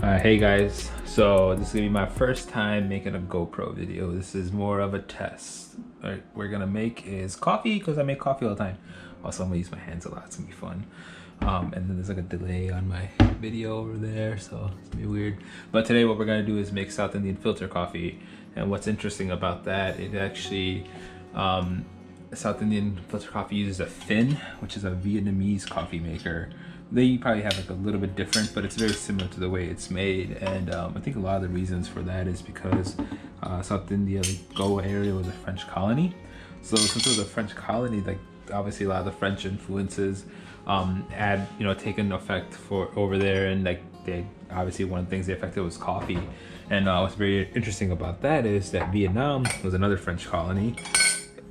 Hey guys, so this is gonna be my first time making a GoPro video. This is more of a test. What we're gonna make is coffee, because I make coffee all the time. Also, I'm gonna use my hands a lot, it's gonna be fun. And then there's like a delay on my video over there, so it's gonna be weird. But today what we're gonna do is make South Indian filter coffee. And what's interesting about that, it actually, South Indian filter coffee uses a phin, which is a Vietnamese coffee maker. They probably have like a little bit different, but it's very similar to the way it's made. And I think a lot of the reasons for that is because South India, like Goa area, was a French colony. So since it was a French colony, like obviously a lot of the French influences had taken effect for over there, and like they obviously one of the things they affected was coffee. And what's very interesting about that is that Vietnam was another French colony,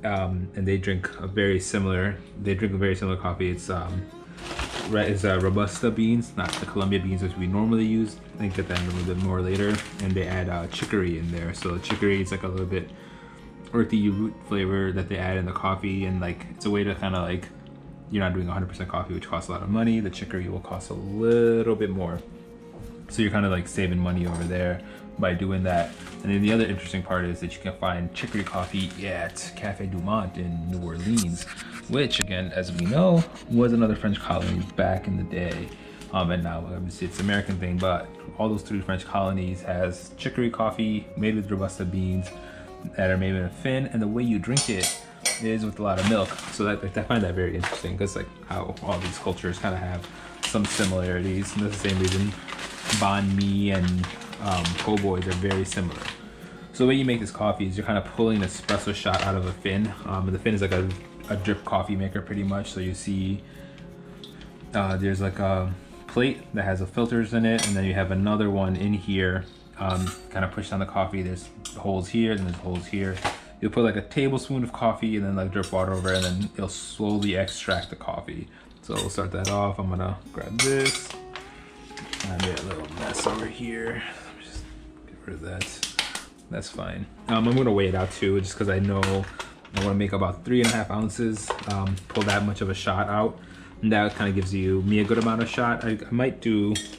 and they drink a very similar coffee. It's Robusta beans, not the Colombia beans which we normally use. I think get that in a little bit more later. And they add chicory in there. So chicory is like a little bit earthy root flavor that they add in the coffee, and like it's a way to kind of like, you're not doing 100% coffee, which costs a lot of money. The chicory will cost a little bit more. So you're kind of like saving money over there by doing that. And then the other interesting part is that you can find chicory coffee at Cafe Du Monde in New Orleans, which again, as we know, was another French colony back in the day. And now obviously it's an American thing, but all those three French colonies has chicory coffee made with Robusta beans that are made in a phin, and the way you drink it is with a lot of milk. So I find that very interesting, because like how all these cultures kind of have some similarities, and that's the same reason banh mi and po' boys are very similar. So the way you make this coffee is you're kind of pulling an espresso shot out of a phin. And the phin is like a drip coffee maker pretty much. So you see there's like a plate that has the filters in it, and then you have another one in here, kind of push down the coffee. There's holes here, and there's holes here. You'll put like a tablespoon of coffee and then like drip water over it, and then it'll slowly extract the coffee. So we'll start that off. I'm gonna grab this. I made a little mess over here. Just get rid of that. That's fine. I'm gonna weigh it out too, just because I know I want to make about 3.5 ounces. Pull that much of a shot out, and that kind of gives me a good amount of shot. I might just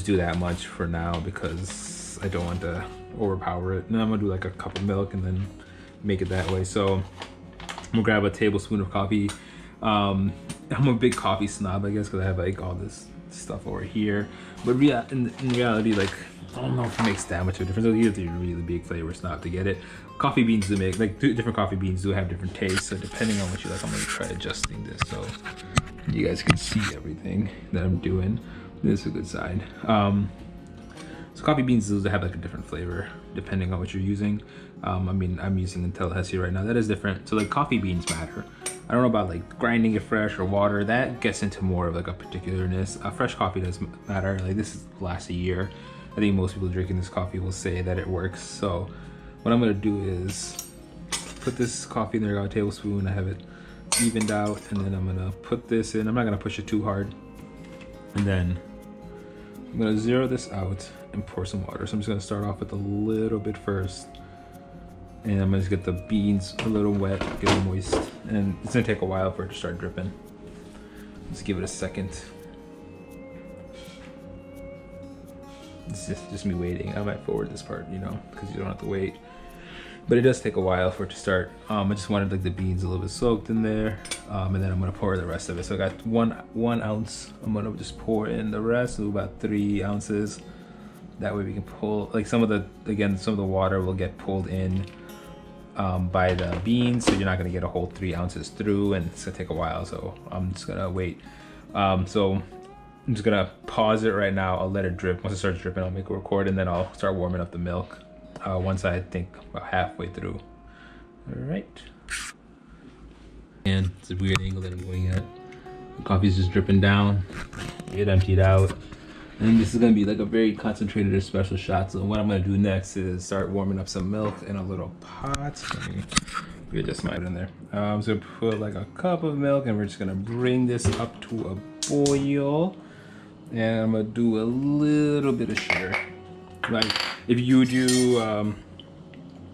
do that much for now, because I don't want to overpower it. And I'm gonna do like a cup of milk and then make it that way. So I'm gonna grab a tablespoon of coffee. I'm a big coffee snob, I guess, because I have like all this stuff over here. But in reality, like, I don't know if it makes that much of a difference. You have to be a really big flavor snob to get it. Coffee beans do make, like, different coffee beans do have different tastes. So depending on what you like, I'm gonna try adjusting this so you guys can see everything that I'm doing. This is a good side. So coffee beans do have like a different flavor depending on what you're using. I mean, I'm using Tallahassee right now. That is different. So like coffee beans matter. I don't know about like grinding it fresh or water. That gets into more of like a particularness. Fresh coffee does matter. Like this lasts a year. I think most people drinking this coffee will say that it works. So what I'm gonna do is put this coffee in there, about a tablespoon. I have it evened out, and then I'm gonna put this in. I'm not gonna push it too hard. And then I'm gonna zero this out and pour some water. So I'm just gonna start off with a little bit first. And I'm gonna just get the beans a little wet, get them moist. And it's gonna take a while for it to start dripping. Let's give it a second. It's just me waiting. I might forward this part, because you don't have to wait. But it does take a while for it to start. I just wanted like the beans a little bit soaked in there. And then I'm gonna pour the rest of it. So I got one ounce. I'm gonna just pour in the rest, so about 3 ounces. That way we can pull, like some of the water will get pulled in by the beans, so you're not gonna get a whole 3 ounces through, and it's gonna take a while. So I'm just gonna wait. So I'm just gonna pause it right now. I'll let it drip. Once it starts dripping, I'll make a record, and then I'll start warming up the milk once I think about halfway through. All right. And it's a weird angle that I'm going at. The coffee's just dripping down. Get emptied out. And this is gonna be like a very concentrated espresso shot. So what I'm gonna do next is start warming up some milk in a little pot. Let me readjust mine in there. I'm just gonna put like a cup of milk, and we're just gonna bring this up to a boil. And I'm gonna do a little bit of sugar. Like if you do,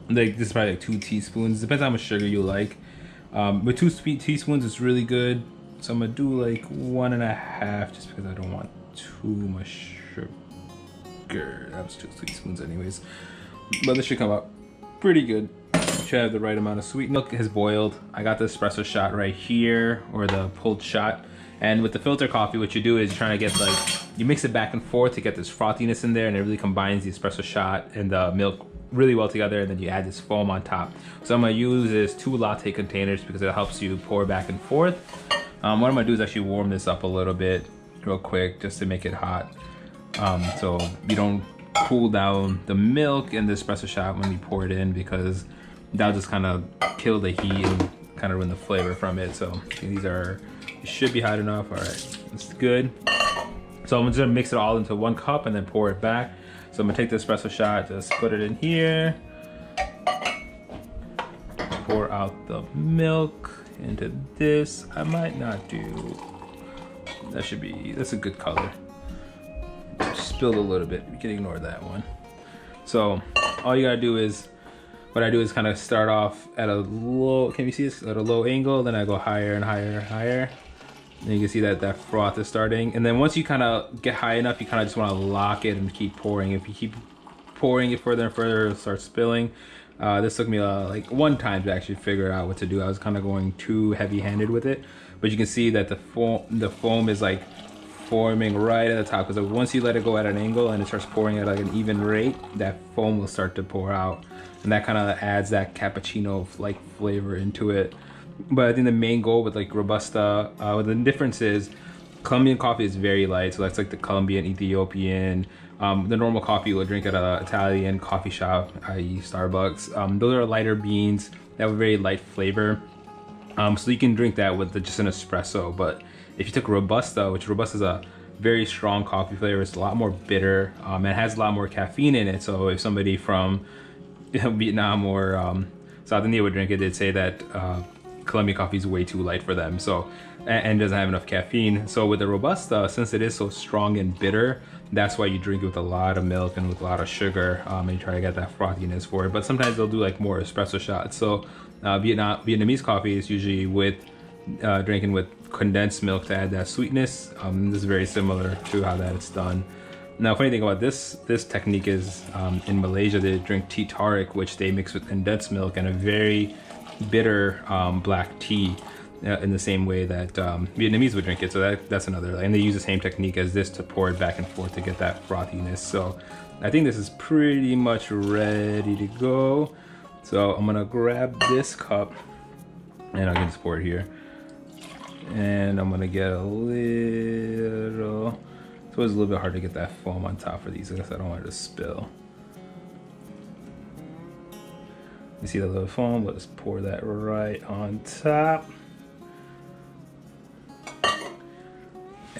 like this is probably like 2 teaspoons. Depends how much sugar you like. With 2 teaspoons, it's really good. So I'm gonna do like 1.5, just because I don't want too much sugar. That was 2 teaspoons anyways. But this should come out pretty good. Should have the right amount of sweet. Milk has boiled. I got the espresso shot right here, or the pulled shot. And with the filter coffee, what you do is you're trying to get like, you mix it back and forth to get this frothiness in there, and it really combines the espresso shot and the milk really well together, and then you add this foam on top. So I'm gonna use is 2 latte containers because it helps you pour back and forth. What I'm gonna do is actually warm this up a little bit real quick just to make it hot. So you don't cool down the milk and the espresso shot when you pour it in, because that'll just kind of kill the heat and kind of ruin the flavor from it. So these should be hot enough. All right, it's good. So I'm just gonna mix it all into 1 cup and then pour it back. So I'm gonna take the espresso shot, just put it in here, pour out the milk into this. I might not do, that's a good color. Spilled a little bit, you can ignore that one. So all you gotta do is, what I do is kind of start off at a low, can you see this? At a low angle, then I go higher and higher and higher. And you can see that froth is starting. And then once you kind of get high enough, you kind of just want to lock it and keep pouring. If you keep pouring it further and further, it'll start spilling. This took me like 1 time to actually figure out what to do. I was kind of going too heavy-handed with it. But you can see that the foam is like forming right at the top, because once you let it go at an angle and it starts pouring at like an even rate, that foam will start to pour out. And that kind of adds that cappuccino-like flavor into it. But I think the main goal with like Robusta, the difference is Colombian coffee is very light. So that's like the Colombian, Ethiopian, the normal coffee you'll drink at an Italian coffee shop, i.e. Starbucks. Those are lighter beans that have a very light flavor. So you can drink that with just an espresso. But if you took Robusta, which Robusta is a very strong coffee flavor, it's a lot more bitter, and it has a lot more caffeine in it. So if somebody from Vietnam or South India would drink it, they'd say that Colombian coffee is way too light for them, so, and doesn't have enough caffeine. So with the Robusta, since it is so strong and bitter, that's why you drink it with a lot of milk and with a lot of sugar, and you try to get that frothiness for it. But sometimes they'll do like more espresso shots. So Vietnamese coffee is usually with drinking with condensed milk to add that sweetness. This is very similar to how that is done. Now, funny thing about this technique is in Malaysia they drink tea tarik, which they mix with condensed milk and a very bitter black tea in the same way that Vietnamese would drink it. So that's another, and they use the same technique as this to pour it back and forth to get that frothiness. So I think this is pretty much ready to go. So I'm gonna grab this cup and I can just pour it here. And I'm gonna get a little, so it's a little bit hard to get that foam on top for these. I guess I don't want it to spill. You see the little foam? Let's pour that right on top.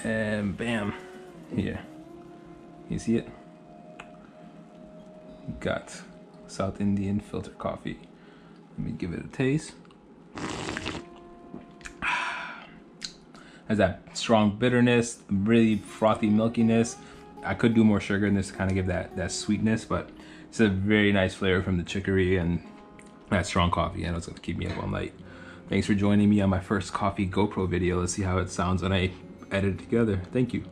And bam, here. You see it? Got South Indian filter coffee. Let me give it a taste. Has that strong bitterness, really frothy milkiness. I could do more sugar in this to kind of give that sweetness, but it's a very nice flavor from the chicory and that strong coffee. I know it's gonna keep me up all night. Thanks for joining me on my first coffee GoPro video. Let's see how it sounds when I edit it together. Thank you.